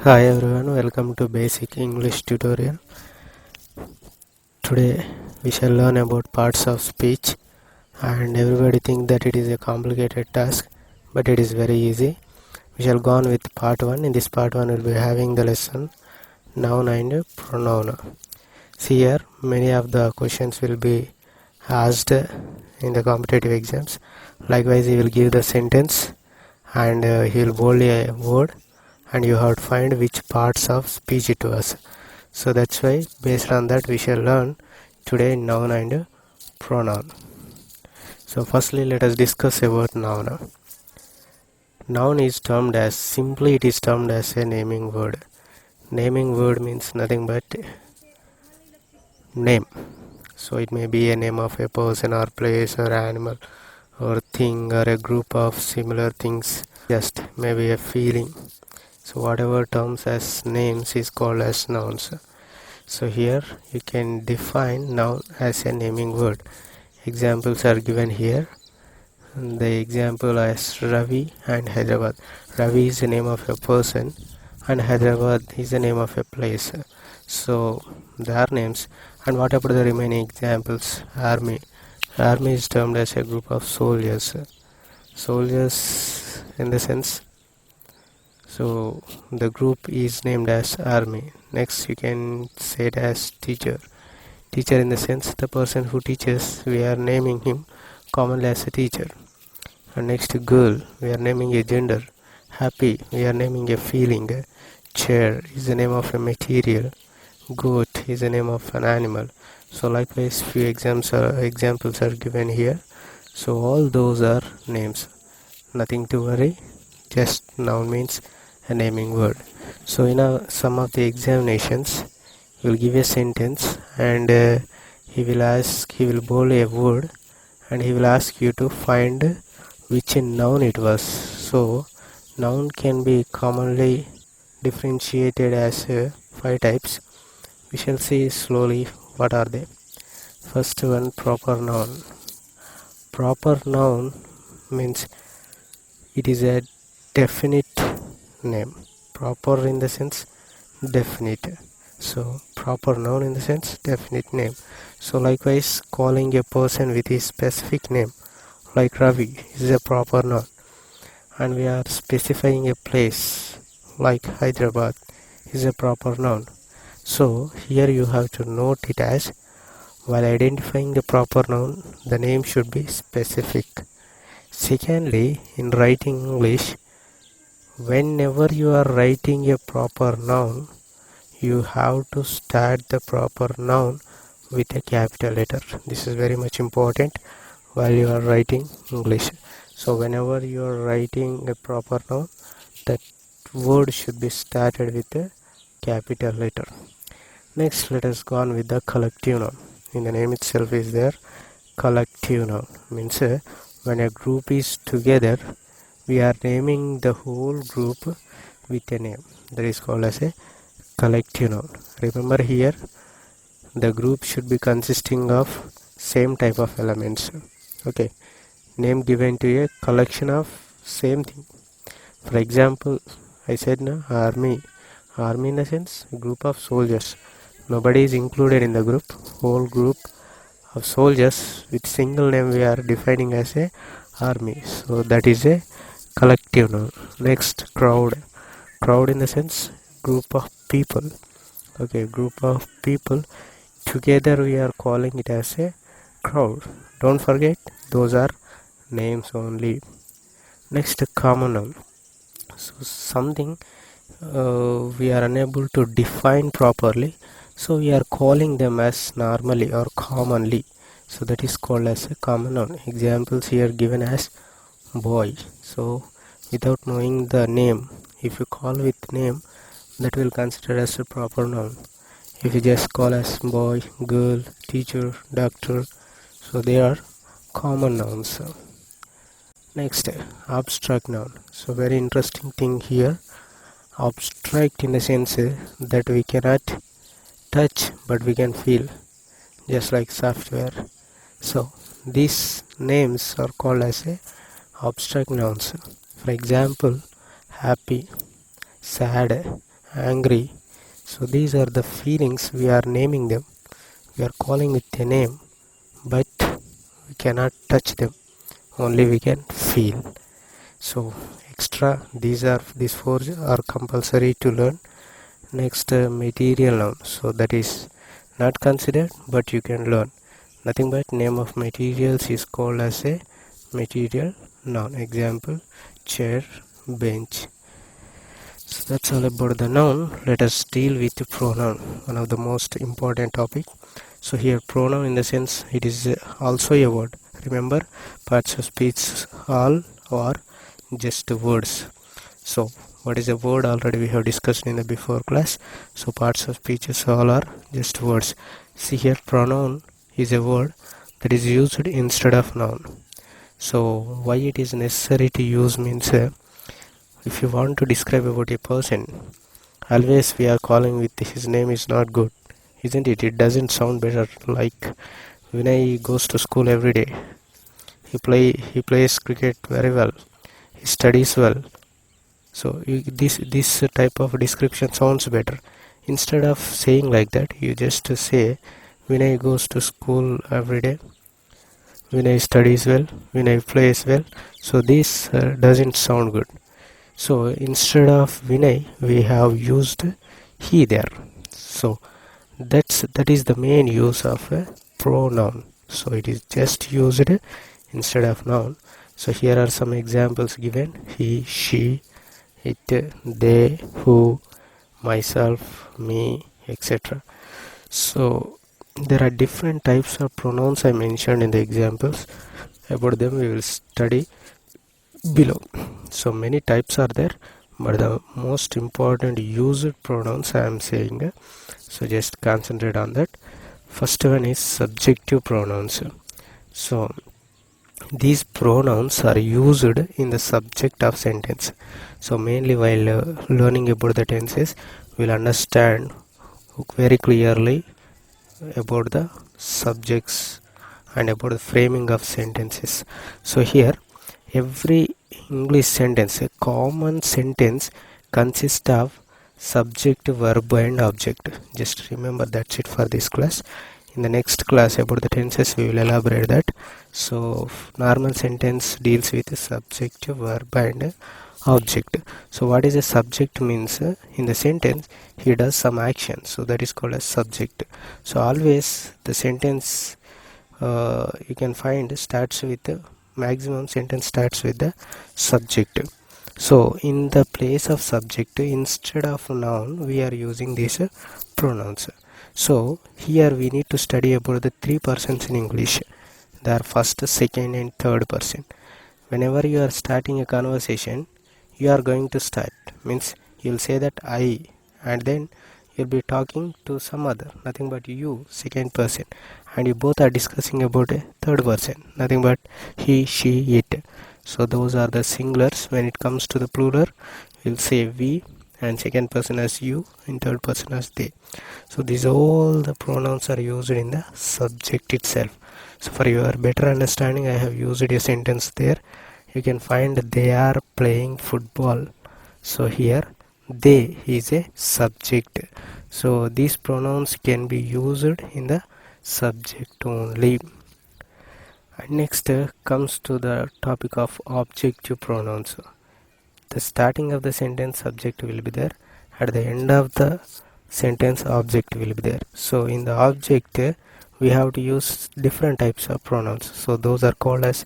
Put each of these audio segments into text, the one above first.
Hi everyone, welcome to Basic English tutorial. Today we shall learn about parts of speech, and everybody think that it is a complicated task, but it is very easy. We shall go on with part 1. In this part 1 we'll be having the lesson noun and pronoun. See here, many of the questions will be asked in the competitive exams. Likewise, he will give the sentence and he will bold a word and you have to find which parts of speech it was. So that's why based on that we shall learn today noun and pronoun. So firstly let us discuss about noun. Noun is termed as, simply it is termed as a naming word. Naming word means nothing but name. So it may be a name of a person or place or animal or thing or a group of similar things, just maybe a feeling. So whatever terms as names is called as nouns. So here you can define noun as a naming word. Examples are given here. The example is Ravi and Hyderabad. Ravi is the name of a person and Hyderabad is the name of a place. So they are names. And what about the remaining examples? Army. Army is termed as a group of soldiers. Soldiers in the sense, so the group is named as army. Next you can say it as teacher. Teacher in the sense the person who teaches, we are naming him commonly as a teacher. And next girl, we are naming a gender. Happy, we are naming a feeling. Chair is the name of a material. Goat is the name of an animal. So likewise few examples are given here. So all those are names. Nothing to worry. Just noun means a naming word. So in some of the examinations, he will give a sentence and he will bold a word and he will ask you to find which noun it was. So noun can be commonly differentiated as 5 types. We shall see slowly what are they. First one, proper noun. Proper noun means it is a definite name. Proper in the sense definite. So proper noun in the sense definite name. So likewise calling a person with his specific name like Ravi is a proper noun, and we are specifying a place like Hyderabad is a proper noun. So here you have to note it as, while identifying the proper noun, the name should be specific. Secondly, in writing English, whenever you are writing a proper noun, you have to start the proper noun with a capital letter. This is very much important while you are writing English. So whenever you are writing a proper noun, that word should be started with a capital letter. Next, let us go on with the collective noun. In the name itself is there. Collective noun means when a group is together, we are naming the whole group with a name. That is called as a collective noun. Remember here, the group should be consisting of same type of elements. Okay, name given to a collection of same thing. For example, I said no, army. Army in the sense group of soldiers. Nobody is included in the group. Whole group of soldiers with single name we are defining as a army. So that is a collective noun. Next, crowd. Crowd in the sense group of people. Okay, group of people together we are calling it as a crowd. Don't forget, those are names only. Next, common noun. So something we are unable to define properly, so we are calling them as normally or commonly. So that is called as a common noun. Examples here given as boy. So without knowing the name, if you call with name, that will consider as a proper noun. If you just call as boy, girl, teacher, doctor, so they are common nouns. Next, abstract noun. So very interesting thing here. Abstract in the sense that we cannot touch but we can feel, just like software. So these names are called as a abstract nouns. For example, happy, sad angry. So these are the feelings, we are naming them, we are calling with a name, but we cannot touch them, only we can feel. So extra, these four are compulsory to learn. Next, material noun, so that is not considered, but you can learn. Nothing but name of materials is called as a material noun. Example, chair, bench. So that's all about the noun. Let us deal with the pronoun, one of the most important topic. So here pronoun, in the sense it is also a word. Remember, parts of speech all or just words. So what is a word? Already we have discussed in the before class. So parts of speeches all are just words. See here, pronoun is a word that is used instead of noun. So why it is necessary to use means, if you want to describe about a person, always we are calling with his name is not good, isn't it? It doesn't sound better. Like Vinay goes to school every day. He plays cricket very well. He studies well. So this type of description sounds better. Instead of saying like that, you just say Vinay goes to school every day. Vinay studies well. Vinay plays well. So this doesn't sound good. So instead of Vinay, we have used he there. So that is the main use of a pronoun. So it is just used instead of noun. So here are some examples given: he, she, it, they, who, myself, me, etc. So there are different types of pronouns I mentioned in the examples. About them we will study below. So many types are there, but the most important used pronouns I am saying, so just concentrate on that. First one is subjective pronouns. So these pronouns are used in the subject of sentence. So mainly while learning about the tenses, we'll understand very clearly about the subjects and about the framing of sentences. So here, every English sentence, a common sentence, consists of subject, verb and object. Just remember, that's it for this class. In the next class about the tenses we will elaborate that. So normal sentence deals with subject, verb and object. So what is a subject means, in the sentence he does some action, so that is called as subject. So always the sentence you can find starts with maximum sentence starts with the subject. So in the place of subject, instead of noun, we are using these pronouns. So here we need to study about the three persons in English. They are first, second and third person. Whenever you are starting a conversation, you are going to start, means you'll say that I, and then you'll be talking to some other, nothing but you, second person, and you both are discussing about a third person, nothing but he, she, it. So those are the singulars. When it comes to the plural, we'll say we, and second person as you and third person as they. So these all the pronouns are used in the subject itself. So for your better understanding, I have used a sentence there. You can find they are playing football. So here they is a subject. So these pronouns can be used in the subject only. And next comes to the topic of objective pronouns. The starting of the sentence subject will be there, at the end of the sentence object will be there. So in the object we have to use different types of pronouns, so those are called as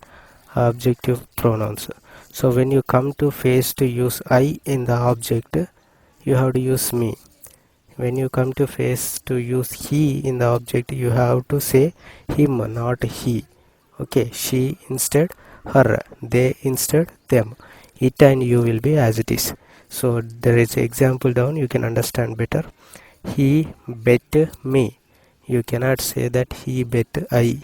objective pronouns. So when you come to face to use I in the object, you have to use me. When you come to face to use he in the object, you have to say him, not he. Okay, she instead her, they instead them, it and you will be as it is. So there is an example down, you can understand better. He bet me, you cannot say that he bet I.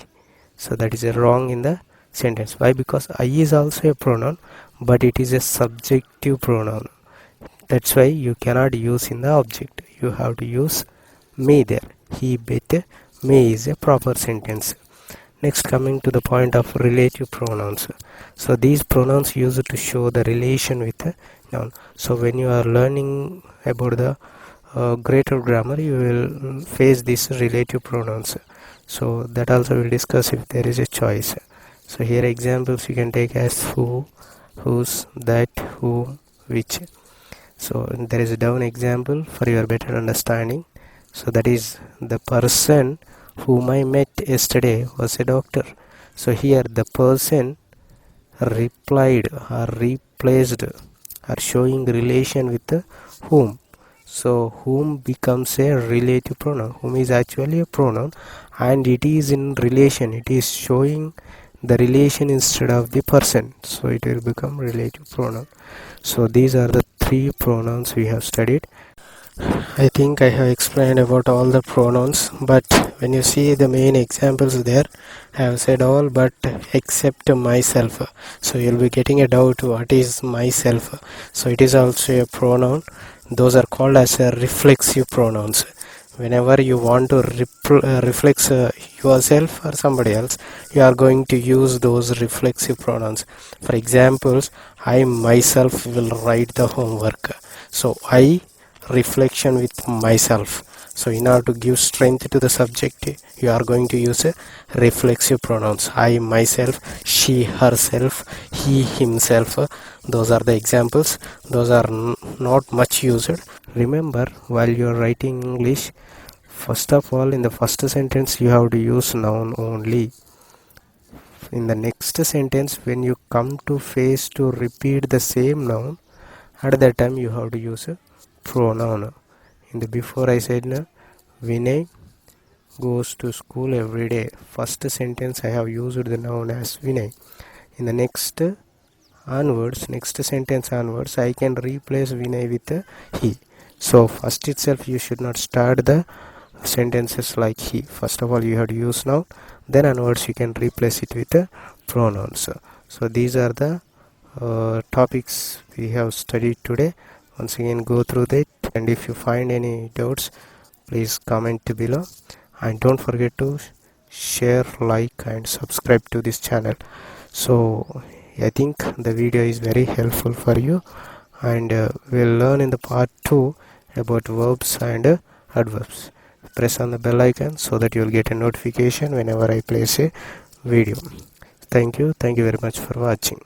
So that is a wrong in the sentence. Why? Because I is also a pronoun, but it is a subjective pronoun. That's why you cannot use in the object, you have to use me there. He bet me is a proper sentence. Next, coming to the point of relative pronouns. So these pronouns used to show the relation with noun. So when you are learning about the greater grammar, you will face these relative pronouns. So that also we'll discuss if there is a choice. So here examples you can take as who, whose, that, whom, which. So there is a down example for your better understanding. So that is, the person whom I met yesterday was a doctor. So here the person replied or replaced or showing relation with the whom. So whom becomes a relative pronoun. Whom is actually a pronoun and it is in relation. It is showing the relation instead of the person. So it will become relative pronoun. So these are the three pronouns we have studied. I think I have explained about all the pronouns, but when you see the main examples there, I have said all but except myself. So you'll be getting a doubt what is myself. So it is also a pronoun. Those are called as reflexive pronouns. Whenever you want to reflex yourself or somebody else, you are going to use those reflexive pronouns. For examples, I myself will write the homework. So I reflection with myself. So in order to give strength to the subject, you are going to use a reflexive pronouns. I myself, she herself, he himself. Those are the examples. Those are not much used. Remember, while you are writing English, first of all, in the first sentence you have to use noun only. In the next sentence, when you come to face to repeat the same noun, at that time you have to use a pronoun. In the before I said Vinay goes to school every day. First sentence I have used the noun as Vinay. In the next sentence onwards, I can replace Vinay with he. So first itself you should not start the sentences like he. First of all you have to use noun, then onwards you can replace it with pronouns. So these are the topics we have studied today. Once again go through that, and if you find any doubts, please comment below, and don't forget to share, like and subscribe to this channel. So I think the video is very helpful for you, and we'll learn in the part 2 about verbs and adverbs. Press on the bell icon so that you will get a notification whenever I place a video. Thank you very much for watching.